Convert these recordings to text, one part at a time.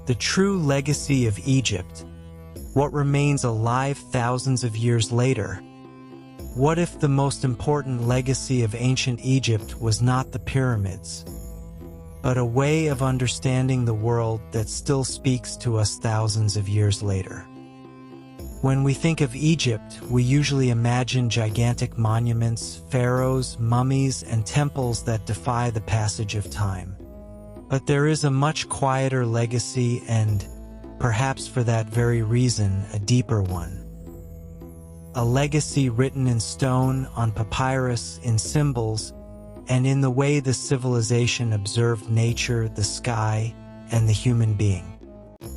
The true legacy of Egypt. What remains alive thousands of years later? What if the most important legacy of ancient Egypt was not the pyramids, but a way of understanding the world that still speaks to us thousands of years later? When we think of Egypt, we usually imagine gigantic monuments, pharaohs, mummies, and temples that defy the passage of time. But there is a much quieter legacy and, perhaps for that very reason, a deeper one. A legacy written in stone, on papyrus, in symbols, and in the way the civilization observed nature, the sky, and the human being.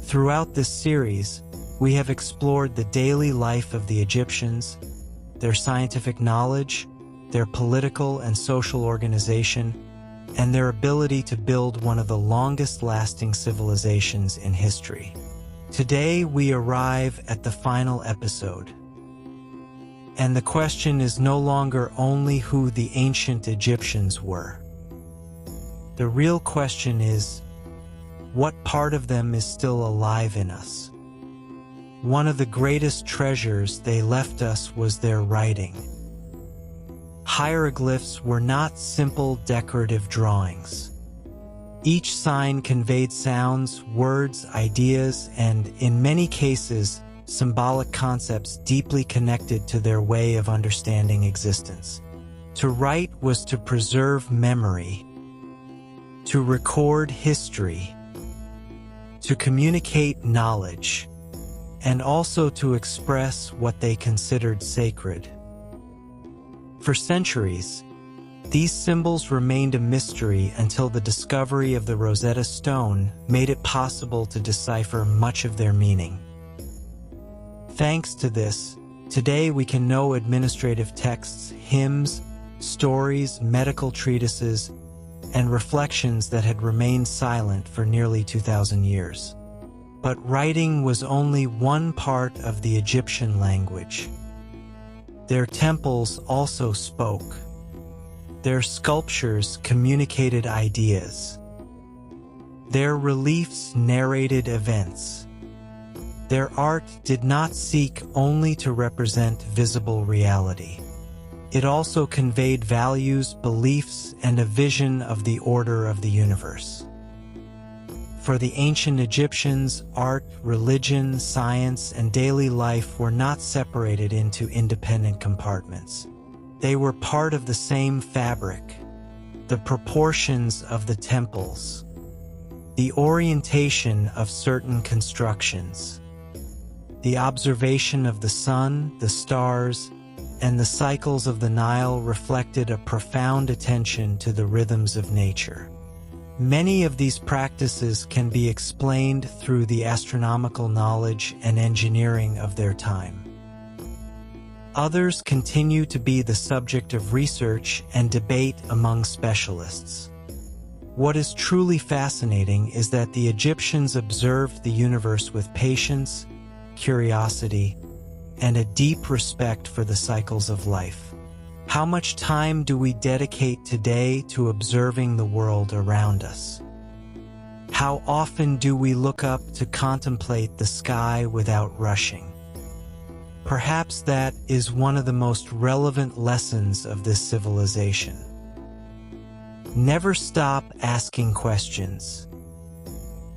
Throughout this series, we have explored the daily life of the Egyptians, their scientific knowledge, their political and social organization, and their ability to build one of the longest-lasting civilizations in history. Today we arrive at the final episode. And the question is no longer only who the ancient Egyptians were. The real question is, what part of them is still alive in us? One of the greatest treasures they left us was their writing. Hieroglyphs were not simple decorative drawings. Each sign conveyed sounds, words, ideas, and, in many cases, symbolic concepts deeply connected to their way of understanding existence. To write was to preserve memory, to record history, to communicate knowledge, and also to express what they considered sacred. For centuries, these symbols remained a mystery until the discovery of the Rosetta Stone made it possible to decipher much of their meaning. Thanks to this, today we can know administrative texts, hymns, stories, medical treatises, and reflections that had remained silent for nearly 2,000 years. But writing was only one part of the Egyptian language. Their temples also spoke. Their sculptures communicated ideas. Their reliefs narrated events. Their art did not seek only to represent visible reality. It also conveyed values, beliefs, and a vision of the order of the universe. For the ancient Egyptians, art, religion, science, and daily life were not separated into independent compartments. They were part of the same fabric. The proportions of the temples, the orientation of certain constructions, the observation of the sun, the stars, and the cycles of the Nile reflected a profound attention to the rhythms of nature. Many of these practices can be explained through the astronomical knowledge and engineering of their time. Others continue to be the subject of research and debate among specialists. What is truly fascinating is that the Egyptians observed the universe with patience, curiosity, and a deep respect for the cycles of life. How much time do we dedicate today to observing the world around us? How often do we look up to contemplate the sky without rushing? Perhaps that is one of the most relevant lessons of this civilization. Never stop asking questions.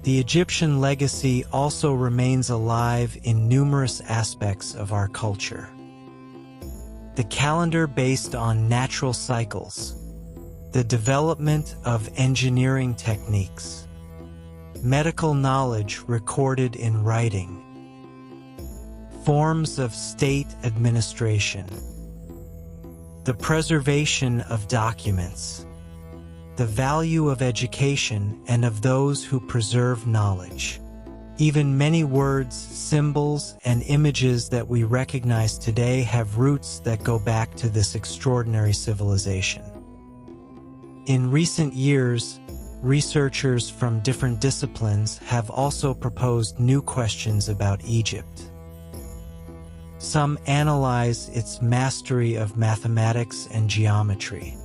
The Egyptian legacy also remains alive in numerous aspects of our culture. The calendar based on natural cycles, the development of engineering techniques, medical knowledge recorded in writing, forms of state administration, the preservation of documents, the value of education and of those who preserve knowledge. Even many words, symbols, and images that we recognize today have roots that go back to this extraordinary civilization. In recent years, researchers from different disciplines have also proposed new questions about Egypt. Some analyze its mastery of mathematics and geometry.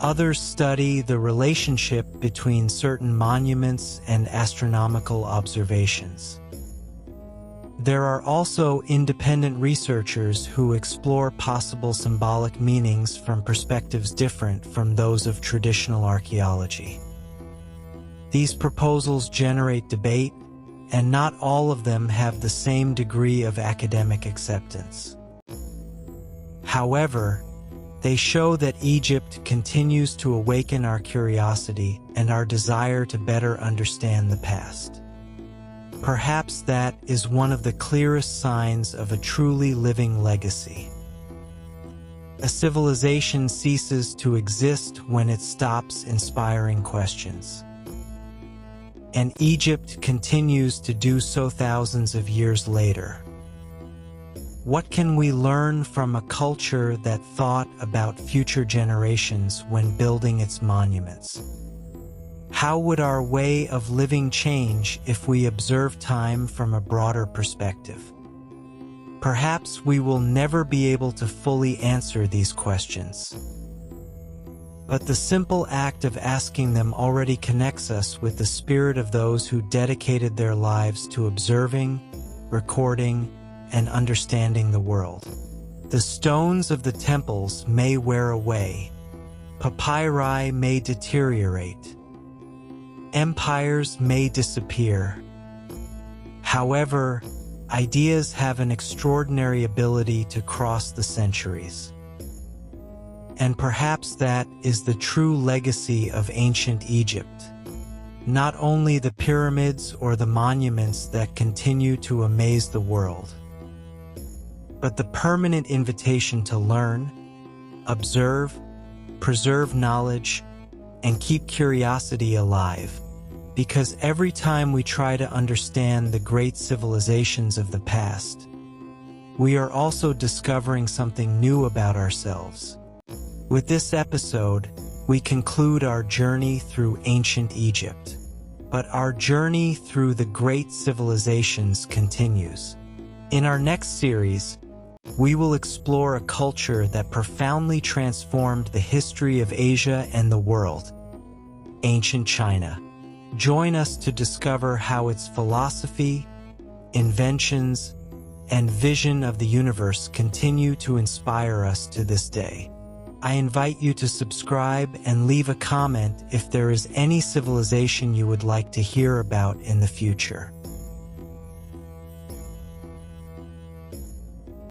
Others study the relationship between certain monuments and astronomical observations. There are also independent researchers who explore possible symbolic meanings from perspectives different from those of traditional archaeology. These proposals generate debate, and not all of them have the same degree of academic acceptance. However, they show that Egypt continues to awaken our curiosity and our desire to better understand the past. Perhaps that is one of the clearest signs of a truly living legacy. A civilization ceases to exist when it stops inspiring questions. And Egypt continues to do so thousands of years later. What can we learn from a culture that thought about future generations when building its monuments? How would our way of living change if we observe time from a broader perspective? Perhaps we will never be able to fully answer these questions. But the simple act of asking them already connects us with the spirit of those who dedicated their lives to observing, recording, and understanding the world. The stones of the temples may wear away, papyri may deteriorate, empires may disappear. However, ideas have an extraordinary ability to cross the centuries. And perhaps that is the true legacy of ancient Egypt. Not only the pyramids or the monuments that continue to amaze the world, but the permanent invitation to learn, observe, preserve knowledge, and keep curiosity alive. Because every time we try to understand the great civilizations of the past, we are also discovering something new about ourselves. With this episode, we conclude our journey through ancient Egypt. But our journey through the great civilizations continues. In our next series, we will explore a culture that profoundly transformed the history of Asia and the world, ancient China. Join us to discover how its philosophy, inventions, and vision of the universe continue to inspire us to this day. I invite you to subscribe and leave a comment if there is any civilization you would like to hear about in the future.